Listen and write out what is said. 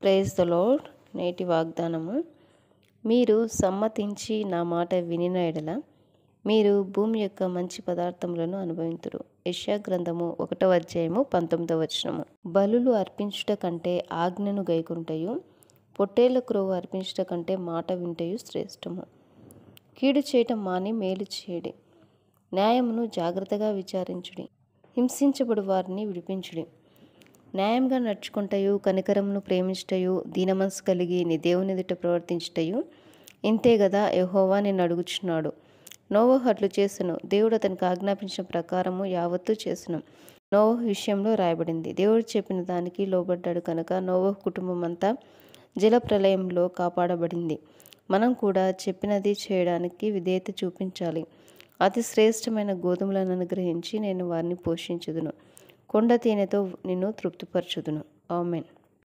Praise the lord. నేటి వాగ్దానము, మీరు సమ్మతించి నా మాట వినిన ఎడల మీరు భూమి యొక్క మంచి పదార్థములను అనుభవింతురు. యెషయా గ్రంథము 1:19. బలులు అర్పించుట కంటే ఆజ్ఞను గైకొనుటయు, పొట్టేళ్ల క్రొవ్వు అర్పించుట కంటే మాట వింటయు శ్రేష్టము. కీడు చేయటం మాని మేలు చేయుడి, న్యాయమును జాగ్రత్తగా విచారించుడి, హింసించబడు వారిని విడిపించుడి. న్యాయంగా నడుచుకుంటయు, కనికరమును ప్రేమించుటయు, దీనమనసు కలిగి నీ దేవుని ఎదుట ప్రవర్తించుటయు ఇంతే గదా యెహోవా నిన్ను అడుగుచున్నాడు. నోవహు అట్లు చేసెను, దేవుడు అతనికి ఆజ్ఞాపించిన ప్రకారము యావత్తూ చేసెను. నోవహు విషయంలో రాయబడింది. దేవుడు చెప్పిన దానికి లోబడ్డాడు కనుక నోవహు కుటుంబం అంతా జలప్రలయంలో కాపాడబడింది. మనం కూడా చెప్పినది చేయడానికి విధేయత చూపించాలి. అతి శ్రేష్టమైన గోధుమలను అనుగ్రహించి నేను వారిని పోషించుదును, కొండ తేనెతో నిన్ను తృప్తిపరచుదును. ఆమేన్.